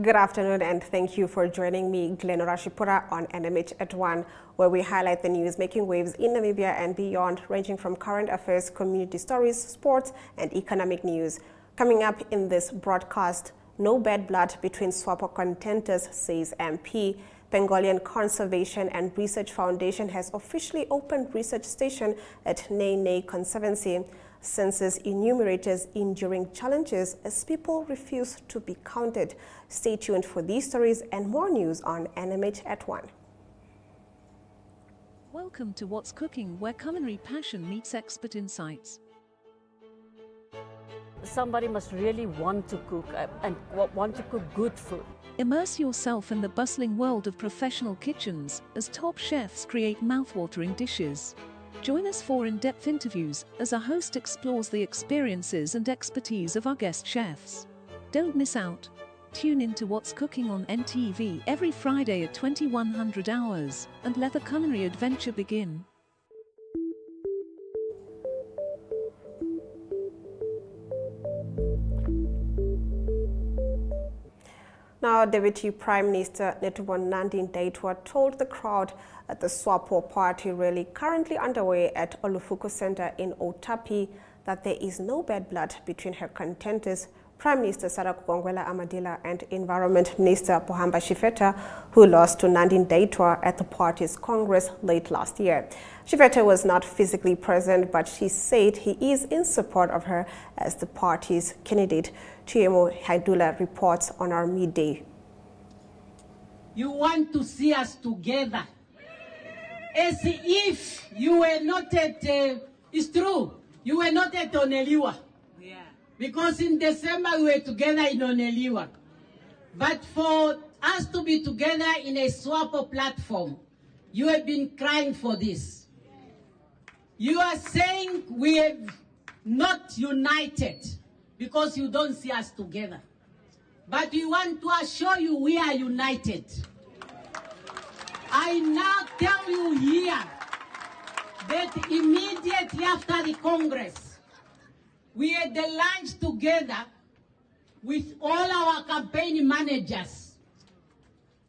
Good afternoon and thank you for joining me, Glenora Shipura, on NMH at 1, where we highlight the news making waves in Namibia and beyond, ranging from current affairs, community stories, sports and economic news. Coming up in this broadcast, no bad blood between SWAPO contenders, says MP. Pangolin Conservation and Research Foundation has officially opened research station at Nyae Nyae Conservancy. Census enumerators enduring challenges as people refuse to be counted. Stay tuned for these stories and more news on NMH at 1. Welcome to What's Cooking, where culinary passion meets expert insights. Somebody must really want to cook and want to cook good food. Immerse yourself in the bustling world of professional kitchens as top chefs create mouthwatering dishes. Join us for in-depth interviews as our host explores the experiences and expertise of our guest chefs. Don't miss out. Tune in to What's Cooking on NTV every Friday at 2100 hours and let the culinary adventure begin. Now, Deputy Prime Minister Nyae Nyae told the crowd at the SWAPO party rally currently underway at Olufuku Center in Otapi that there is no bad blood between her contenders, Prime Minister Sarah Amadila and Environment Minister Pohamba Shifeta, who lost to Nyae Nyae at the party's Congress late last year. Shifeta was not physically present, but she said he is in support of her as the party's candidate. Chiemo Haidula reports on our midday. You want to see us together. As if you were not at, it's true, you were not at Oneliwa. Yeah. Because in December we were together in Oneliwa. But for us to be together in a SWAPO platform, you have been crying for this. You are saying we have not united because you don't see us together. But we want to assure you we are united. I now tell you here that immediately after the Congress, we had the lunch together with all our campaign managers.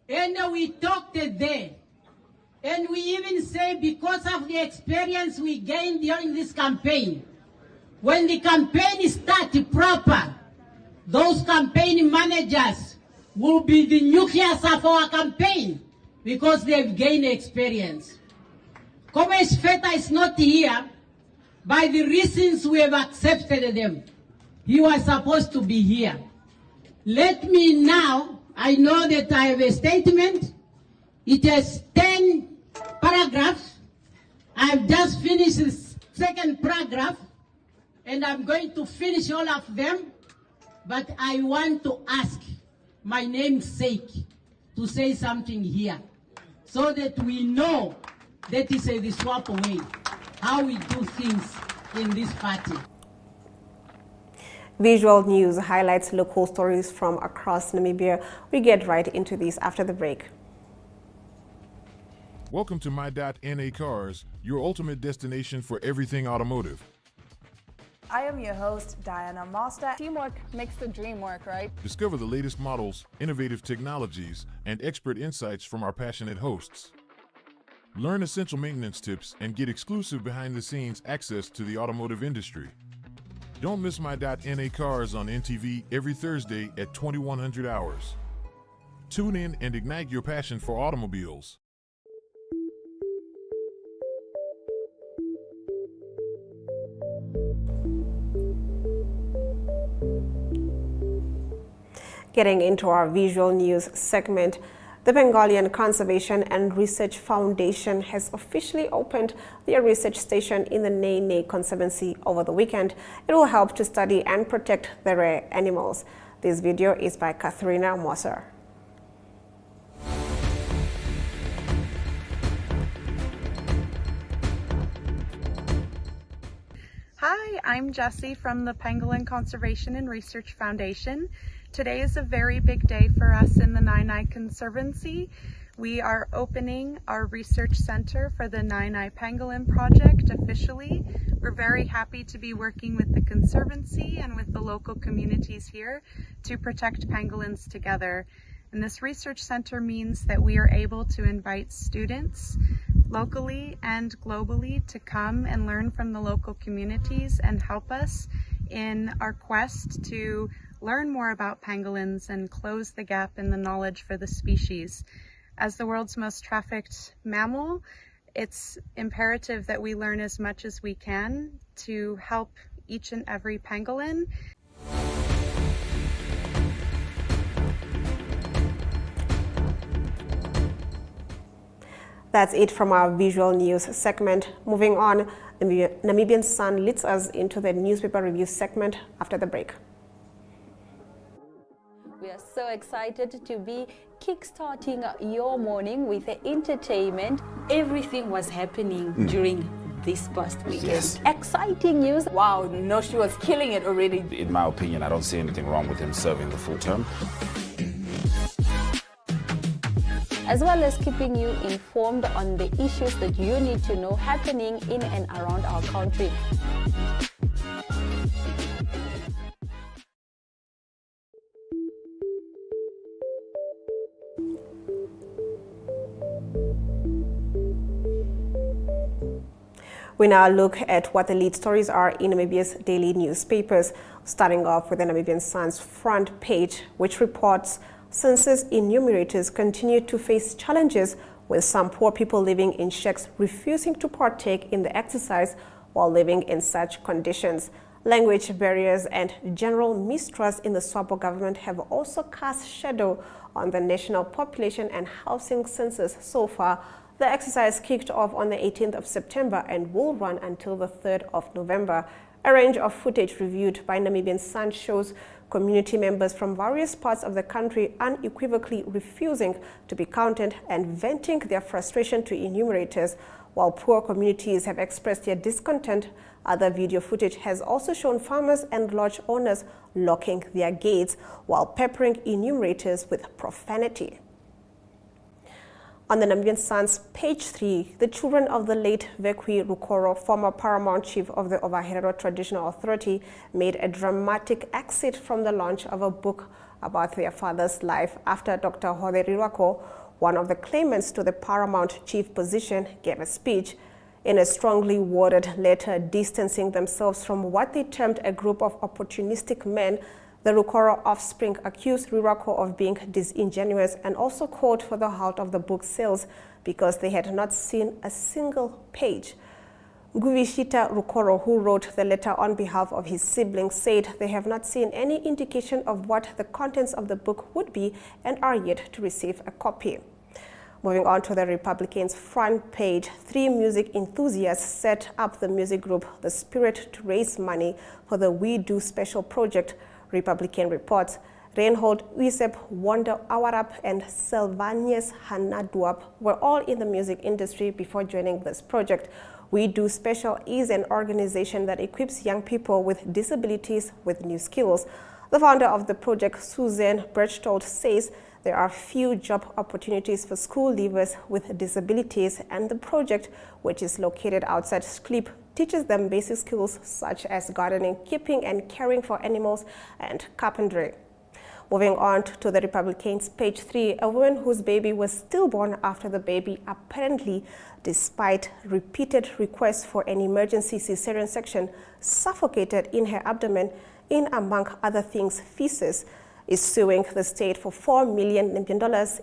And we talked there. And we even say because of the experience we gained during this campaign, when the campaign starts proper, those campaign managers will be the nucleus of our campaign because they've gained experience. Komesh Feta is not here by the reasons we have accepted them. He was supposed to be here. Let me now, I know that I have a statement. It has 10 paragraphs. I've just finished the second paragraph and I'm going to finish all of them. But I want to ask my namesake to say something here so that we know that is the SWAPO way, how we do things in this party. Visual News highlights local stories from across Namibia. We get right into this after the break. Welcome to My.NA Cars, your ultimate destination for everything automotive. I am your host, Diana Master. Teamwork makes the dream work, right? Discover the latest models, innovative technologies, and expert insights from our passionate hosts. Learn essential maintenance tips and get exclusive behind-the-scenes access to the automotive industry. Don't miss My.NA Cars on NTV every Thursday at 2100 hours. Tune in and ignite your passion for automobiles. Getting into our visual news segment, the Pangolin Conservation and Research Foundation has officially opened their research station in the Nyae Nyae Conservancy over the weekend. It will help to study and protect the rare animals. This video is by Katharina Moser. Hi, I'm Jessie from the Pangolin Conservation and Research Foundation. Today is a very big day for us in the Nyae Nyae Conservancy. We are opening our research center for the Nyae Nyae Pangolin project officially. We're very happy to be working with the Conservancy and with the local communities here to protect pangolins together. And this research center means that we are able to invite students locally and globally to come and learn from the local communities and help us in our quest to learn more about pangolins and close the gap in the knowledge for the species. As the world's most trafficked mammal, it's imperative that we learn as much as we can to help each and every pangolin. That's it from our visual news segment. Moving on, the Namibian Sun leads us into the newspaper review segment after the break. We are so excited to be kickstarting your morning with the entertainment. Everything was happening during this past weekend. Yes. Exciting news. Wow, no, she was killing it already. In my opinion, I don't see anything wrong with him serving the full term. As well as keeping you informed on the issues that you need to know happening in and around our country. We now look at what the lead stories are in Namibia's daily newspapers, starting off with the Namibian Sun's front page, which reports census enumerators continue to face challenges, with some poor people living in shacks refusing to partake in the exercise while living in such conditions. Language barriers and general mistrust in the SWAPO government have also cast shadow on the national population and housing census so far. The exercise kicked off on the 18th of September and will run until the 3rd of November. A range of footage reviewed by Namibian Sun shows community members from various parts of the country unequivocally refusing to be counted and venting their frustration to enumerators, while poor communities have expressed their discontent. Other video footage has also shown farmers and lodge owners locking their gates while peppering enumerators with profanity. On the Namibian Sun's page 3, the children of the late Vekwi Rukoro, former paramount chief of the Ovaherero Traditional Authority, made a dramatic exit from the launch of a book about their father's life after Dr. Hode Rirwako, one of the claimants to the paramount chief position, gave a speech. In a strongly worded letter distancing themselves from what they termed a group of opportunistic men, the Rukoro offspring accused Rirwako of being disingenuous and also called for the halt of the book sales because they had not seen a single page. Nguvishita Rukoro, who wrote the letter on behalf of his siblings, said they have not seen any indication of what the contents of the book would be and are yet to receive a copy. Moving on to the Republicans' front page, 3 music enthusiasts set up the music group The Spirit to raise money for the We Do Special project. Republican reports Reinhold Uisep, Wanda Awarap, and Sylvanus Hanaduap were all in the music industry before joining this project. We Do Special is an organization that equips young people with disabilities with new skills. The founder of the project, Suzanne Berchtold, says there are few job opportunities for school leavers with disabilities, and the project, which is located outside Skleep, teaches them basic skills such as gardening, keeping and caring for animals, and carpentry. Moving on to the Republicans' page 3, a woman whose baby was stillborn after the baby apparently, despite repeated requests for an emergency cesarean section, suffocated in her abdomen in, among other things, feces, is suing the state for $4 million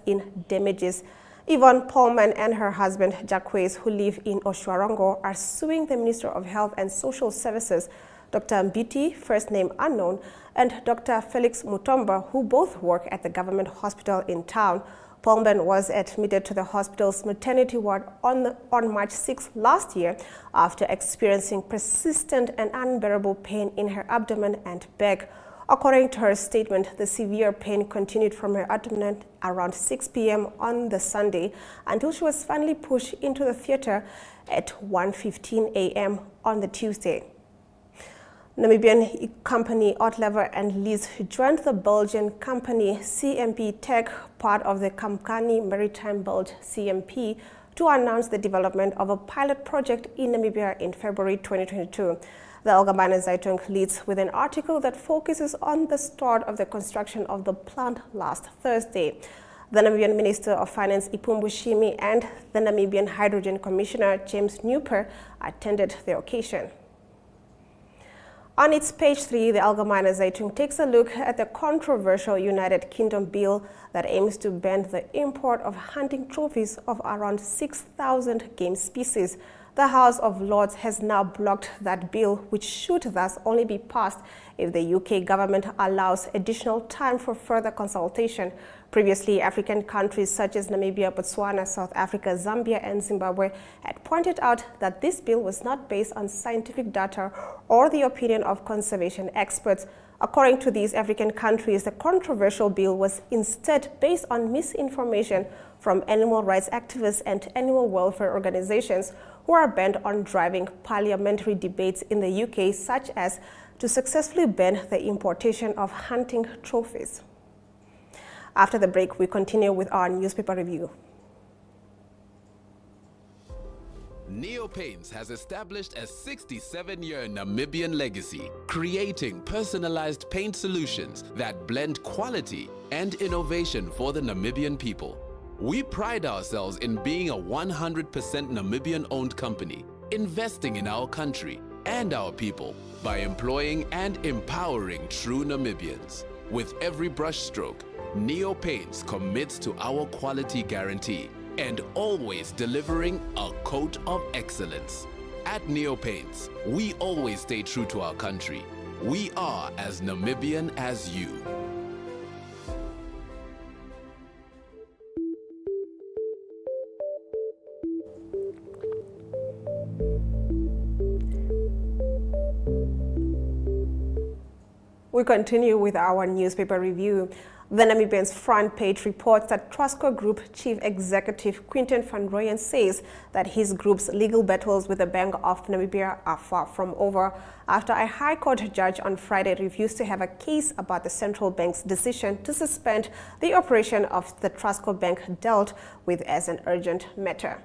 in damages. Yvonne Pullman and her husband, Jacques, who live in Oshwarongo, are suing the Minister of Health and Social Services, Dr. Mbiti, first name unknown, and Dr. Felix Mutomba, who both work at the government hospital in town. Pullman was admitted to the hospital's maternity ward on March 6 last year after experiencing persistent and unbearable pain in her abdomen and back. According to her statement, the severe pain continued from her abdomen around 6 p.m. on the Sunday until she was finally pushed into the theater at 1:15 a.m. on the Tuesday. Namibian company Otlever and Lease joined the Belgian company CMP Tech, part of the Kamkani Maritime Belge CMP, to announce the development of a pilot project in Namibia in February 2022. The Algemene Zeitung leads with an article that focuses on the start of the construction of the plant last Thursday. The Namibian Minister of Finance Ipumbu Shimi and the Namibian Hydrogen Commissioner James Newper attended the occasion. On its page 3, the Algemene Zeitung takes a look at the controversial United Kingdom bill that aims to ban the import of hunting trophies of around 6,000 game species. The House of Lords has now blocked that bill, which should thus only be passed if the UK government allows additional time for further consultation. Previously, African countries such as Namibia, Botswana, South Africa, Zambia, and Zimbabwe had pointed out that this bill was not based on scientific data or the opinion of conservation experts. According to these African countries, the controversial bill was instead based on misinformation from animal rights activists and animal welfare organizations who are bent on driving parliamentary debates in the UK, such as to successfully ban the importation of hunting trophies. After the break, we continue with our newspaper review. Neopaints has established a 67-year Namibian legacy, creating personalized paint solutions that blend quality and innovation for the Namibian people. We pride ourselves in being a 100% Namibian-owned company, investing in our country and our people by employing and empowering true Namibians. With every brushstroke, Neopaints commits to our quality guarantee and always delivering a coat of excellence. At Neopaints, we always stay true to our country. We are as Namibian as you. We continue with our newspaper review. The Namibian's front page reports that Trustco Group Chief Executive Quinton van Rooyen says that his group's legal battles with the Bank of Namibia are far from over after a High Court judge on Friday refused to have a case about the central bank's decision to suspend the operation of the Trustco Bank dealt with as an urgent matter.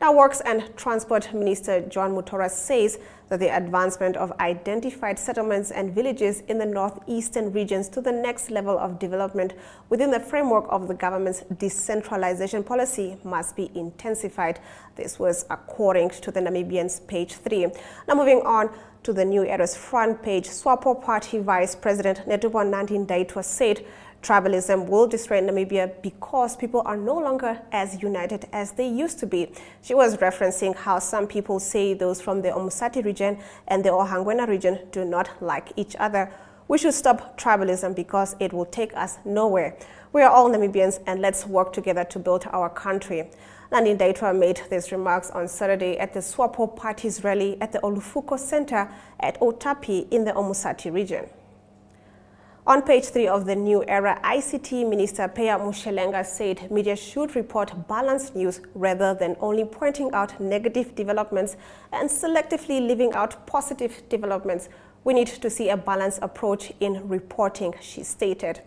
Now, Works and Transport Minister John Mutora says that the advancement of identified settlements and villages in the northeastern regions to the next level of development within the framework of the government's decentralization policy must be intensified. This was according to the Namibian's page 3. Now, moving on to the New Era's front page, SWAPO Party Vice President Netubo Nandi-Ndaitwah said tribalism will destroy Namibia because people are no longer as united as they used to be. She was referencing how some people say those from the Omusati region and the Ohangwena region do not like each other. We should stop tribalism because it will take us nowhere. We are all Namibians and let's work together to build our country. Nandi-Ndaitwah made these remarks on Saturday at the SWAPO Party's rally at the Olufuko Center at Otapi in the Omusati region. On page 3 of the New Era, ICT Minister Peya Mushelenga said media should report balanced news rather than only pointing out negative developments and selectively leaving out positive developments. We need to see a balanced approach in reporting, she stated.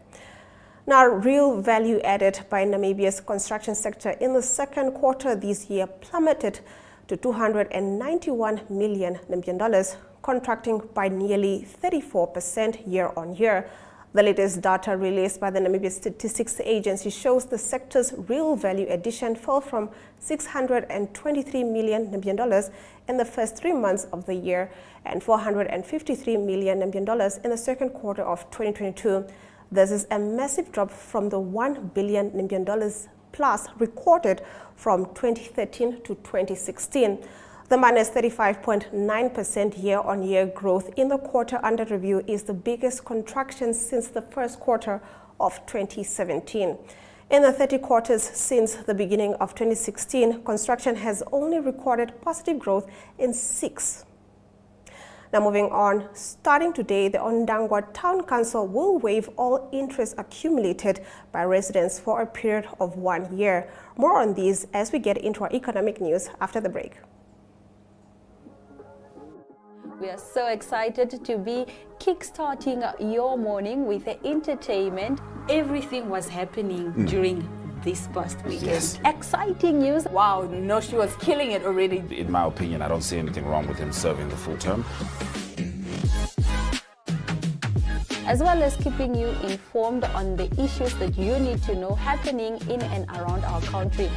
Now, real value added by Namibia's construction sector in the second quarter this year plummeted to $291 million Namibian, contracting by nearly 34% year on year. The latest data released by the Namibia Statistics Agency shows the sector's real value addition fell from $623 million Namibian in the first 3 months of the year and $453 million Namibian in the second quarter of 2022. This is a massive drop from the $1 billion Namibian plus recorded from 2013 to 2016. The minus 35.9% year-on-year growth in the quarter under review is the biggest contraction since the first quarter of 2017. In the 30 quarters since the beginning of 2016, construction has only recorded positive growth in 6. Now, moving on, starting today, the Ondangwa Town Council will waive all interest accumulated by residents for a period of 1 year. More on these as we get into our economic news after the break. We are so excited to be kickstarting your morning with entertainment. Everything was happening during this past weekend. Yes. Exciting news. Wow, no, she was killing it already. In my opinion, I don't see anything wrong with him serving the full term. As well as keeping you informed on the issues that you need to know happening in and around our country.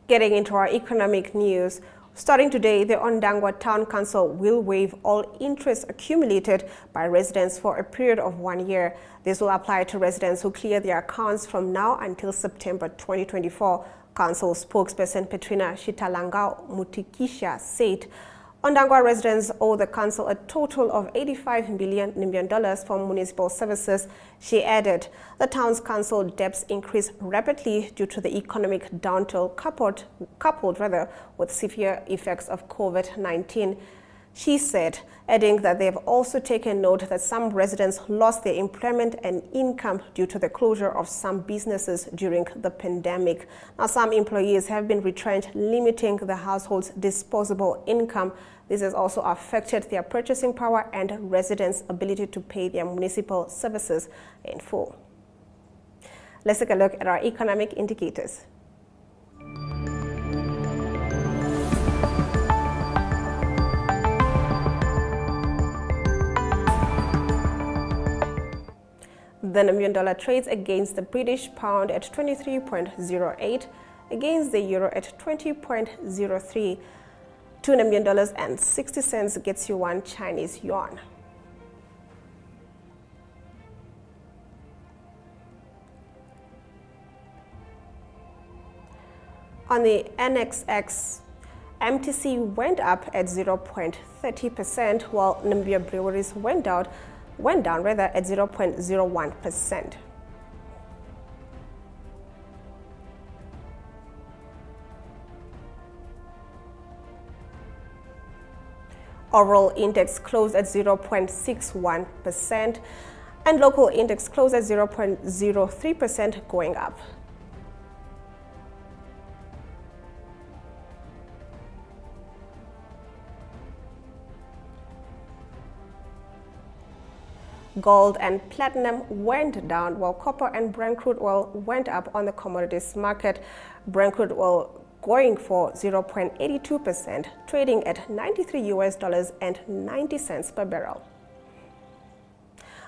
Getting into our economic news, starting today, the Ondangwa Town Council will waive all interest accumulated by residents for a period of 1 year. This will apply to residents who clear their accounts from now until September 2024. Council spokesperson Petrina Shitalanga Mutikisha said Ondangwa residents owe the council a total of 85 million Namibian dollars for municipal services. She added, the town's council debts increased rapidly due to the economic downturn coupled with severe effects of COVID-19. She said, adding that they have also taken note that some residents lost their employment and income due to the closure of some businesses during the pandemic. Now, some employees have been retrenched, limiting the household's disposable income. This has also affected their purchasing power and residents' ability to pay their municipal services in full. Let's take a look at our economic indicators. The Namibian dollar trades against the British pound at 23.08, against the euro at 20.03. 2 Namibian dollars and 60 cents gets you 1 Chinese yuan. On the NXX, MTC went up at 0.30%, while Namibia Breweries went down at 0.01%. Overall index closed at 0.61%, and local index closed at 0.03%, going up. Gold and platinum went down, while copper and Brent crude oil went up on the commodities market. Brent crude oil going for 0.82%, trading at $93.90 per barrel.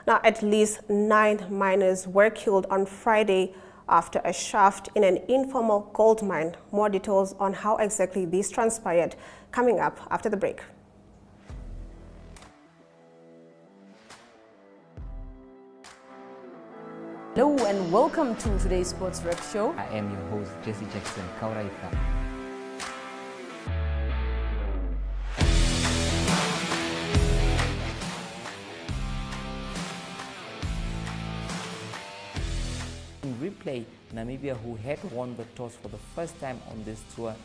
Now, at least 9 miners were killed on Friday after a shaft in an informal gold mine. More details on how exactly this transpired coming up after the break. Hello and welcome to today's Sports Rep Show. I am your host, Jesse Jackson Kauraika. In replay, Namibia, who had won the toss for the first time on this tour.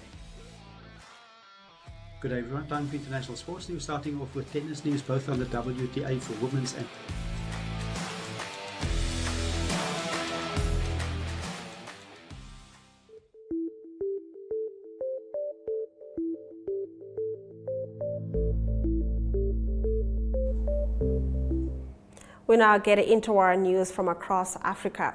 Good day everyone, time for international sports news, starting off with tennis news, both on the WTA for women's and We now get into our news from across Africa.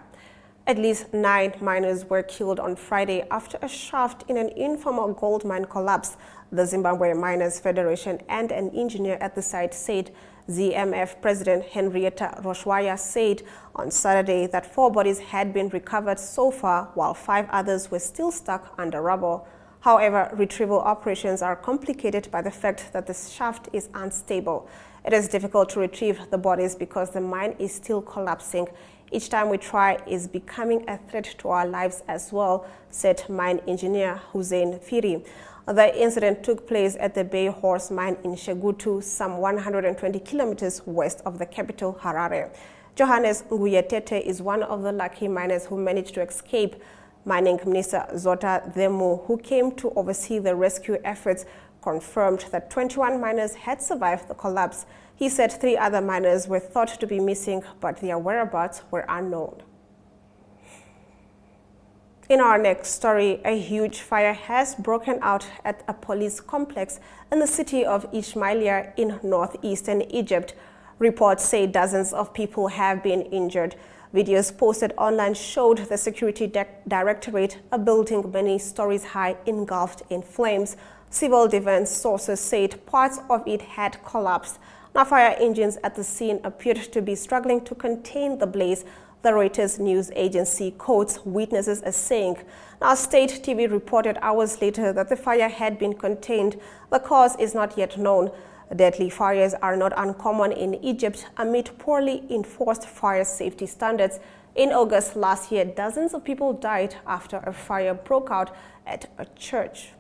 At least 9 miners were killed on Friday after a shaft in an informal gold mine collapsed, the Zimbabwe Miners Federation and an engineer at the site said. ZMF President Henrietta Roshwaya said on Saturday that 4 bodies had been recovered so far, while 5 others were still stuck under rubble. However, retrieval operations are complicated by the fact that the shaft is unstable. It is difficult to retrieve the bodies because the mine is still collapsing. Each time we try is becoming a threat to our lives as well, said mine engineer Hussein Firi. The incident took place at the Bay Horse mine in Shegutu, some 120 kilometers west of the capital, Harare. Johannes Nguyetete is one of the lucky miners who managed to escape. Mining Minister Zota Demu, who came to oversee the rescue efforts, confirmed that 21 miners had survived the collapse. He said 3 other miners were thought to be missing, but their whereabouts were unknown. In our next story, a huge fire has broken out at a police complex in the city of Ismailia in northeastern Egypt. Reports say dozens of people have been injured. Videos posted online showed the security directorate, a building many stories high, engulfed in flames. Civil defense sources said parts of it had collapsed. Now, fire engines at the scene appeared to be struggling to contain the blaze. The Reuters news agency quotes witnesses as saying, now state TV reported hours later that the fire had been contained. The cause is not yet known. Deadly fires are not uncommon in Egypt amid poorly enforced fire safety standards. In August last year, dozens of people died after a fire broke out at a church.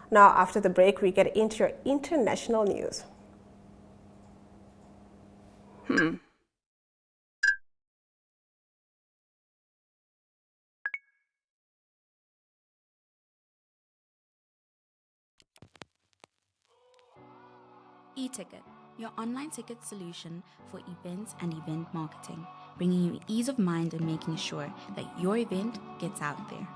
Now, after the break, we get into your international news. E-Ticket, your online ticket solution for events and event marketing, bringing you ease of mind and making sure that your event gets out there.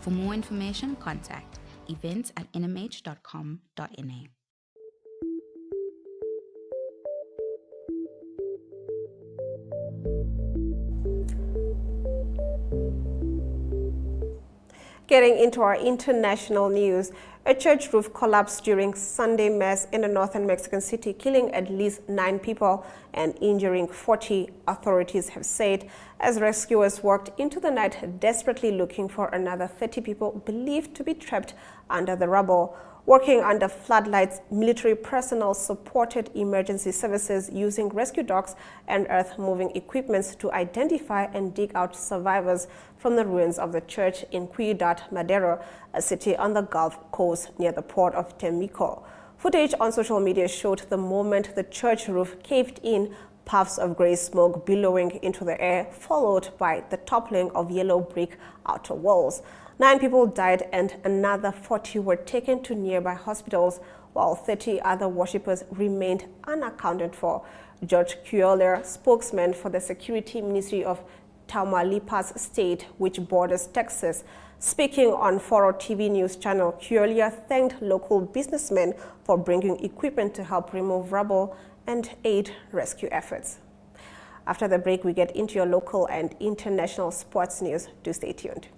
For more information, contact events@nmh.com.na. Getting into our international news, a church roof collapsed during Sunday Mass in a northern Mexican city, killing at least 9 people and injuring 40, authorities have said, as rescuers worked into the night desperately looking for another 30 people believed to be trapped under the rubble. Working under floodlights, military personnel supported emergency services using rescue dogs and earth-moving equipment to identify and dig out survivors from the ruins of the church in Ciudad Madero, a city on the Gulf Coast near the port of Temico. Footage on social media showed the moment the church roof caved in, puffs of gray smoke billowing into the air, followed by the toppling of yellow brick outer walls. 9 people died and another 40 were taken to nearby hospitals, while 30 other worshippers remained unaccounted for. George Cuellar, spokesman for the Security Ministry of Tamaulipas State, which borders Texas, speaking on Foro TV news channel, Cuellar thanked local businessmen for bringing equipment to help remove rubble and aid rescue efforts. After the break, we get into your local and international sports news. Do stay tuned.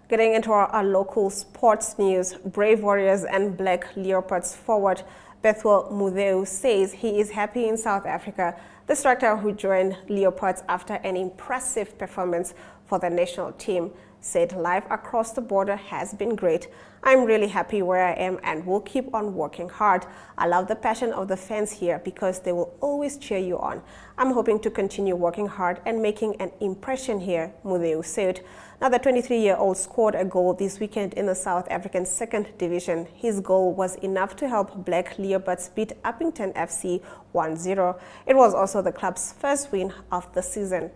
Getting into our local sports news, Brave Warriors and Black Leopards forward Bethuel Mudeu says he is happy in South Africa. The striker, who joined Leopards after an impressive performance for the national team, said life across the border has been great. I'm really happy where I am and will keep on working hard. I love the passion of the fans here because they will always cheer you on. I'm hoping to continue working hard and making an impression here, Mudeu said. Now, the 23-year-old scored a goal this weekend in the South African 2nd Division. His goal was enough to help Black Leopards beat Uppington FC 1-0. It was also the club's first win of the season.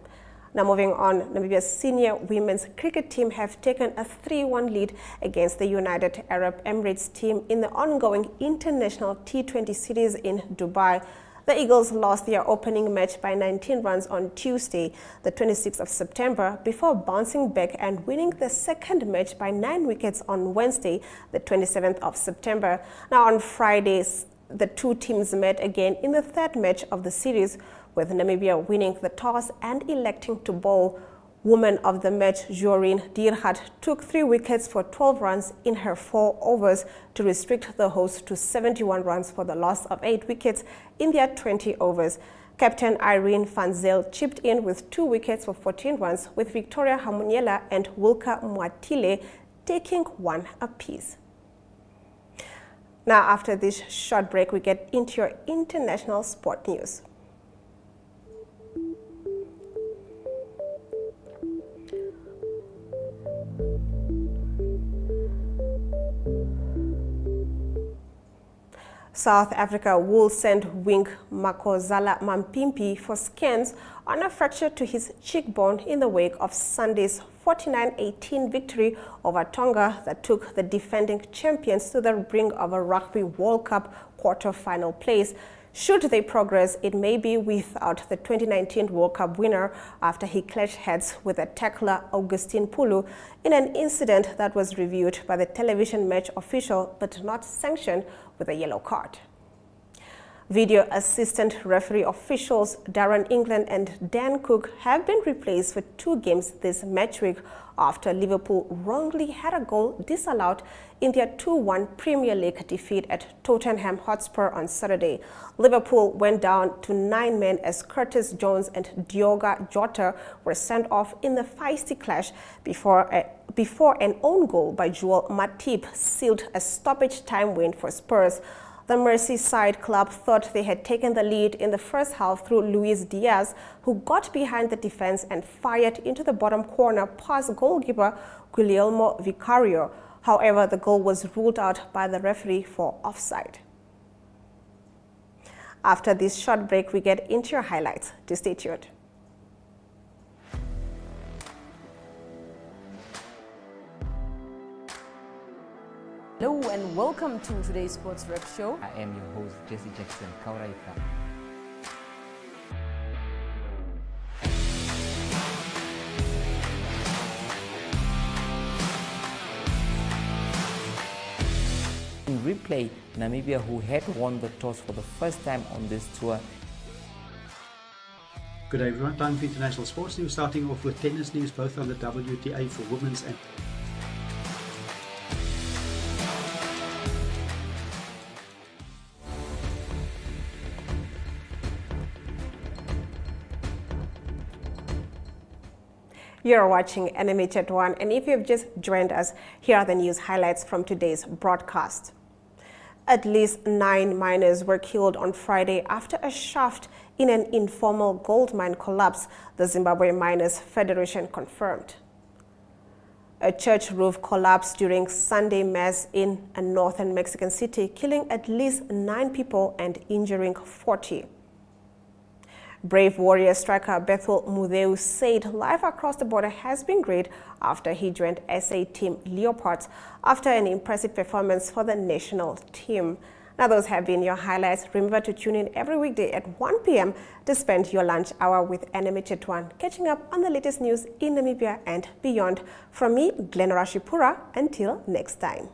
Now, moving on, Namibia's senior women's cricket team have taken a 3-1 lead against the United Arab Emirates team in the ongoing international T20 series in Dubai. The Eagles lost their opening match by 19 runs on Tuesday, the 26th of September, before bouncing back and winning the second match by 9 wickets on Wednesday, the 27th of September. Now, on Fridays, the two teams met again in the third match of the series, with Namibia winning the toss and electing to bowl. Woman of the match, Jorien Diergaard, took 3 wickets for 12 runs in her 4 overs to restrict the hosts to 71 runs for the loss of 8 wickets in their 20 overs. Captain Irene van Zyl chipped in with 2 wickets for 14 runs, with Victoria Hamuniela and Wilka Mwatile taking 1 apiece. Now, after this short break, we get into your international sport news. South Africa will send wing Makozala Mampimpi for scans on a fracture to his cheekbone in the wake of Sunday's 49-18 victory over Tonga that took the defending champions to the brink of a Rugby World Cup quarter-final place. Should they progress, it may be without the 2019 World Cup winner after he clashed heads with a tackler Augustine Pulu in an incident that was reviewed by the television match official but not sanctioned with a yellow card. Video assistant referee officials Darren England and Dan Cook have been replaced for 2 games this match week after Liverpool wrongly had a goal disallowed in their 2-1 Premier League defeat at Tottenham Hotspur on Saturday. Liverpool went down to 9 men as Curtis Jones and Diogo Jota were sent off in the feisty clash before an own goal by Joel Matip sealed a stoppage time win for Spurs. The Merseyside club thought they had taken the lead in the first half through Luis Diaz, who got behind the defense and fired into the bottom corner past goalkeeper Guillermo Vicario. However, the goal was ruled out by the referee for offside. After this short break, we get into your highlights. Do stay tuned. Hello and welcome to today's Sports Rep Show. I am your host, Jesse Jackson Kauraika. In replay, Namibia, who had won the toss for the first time on this tour. Good day everyone, time for international sports news, starting off with tennis news, both on the WTA for women's and You're watching NMH at 1, and if you've just joined us, here are the news highlights from today's broadcast. At least 9 miners were killed on Friday after a shaft in an informal gold mine collapsed, the Zimbabwe Miners Federation confirmed. A church roof collapsed during Sunday Mass in a northern Mexican city, killing at least 9 people and injuring 40. Brave warrior striker Bethel Mudeu said life across the border has been great after he joined SA Team Leopards after an impressive performance for the national team. Now, those have been your highlights. Remember to tune in every weekday at 1 p.m. to spend your lunch hour with NMH at 1, catching up on the latest news in Namibia and beyond. From me, Glenn Rashipura, until next time.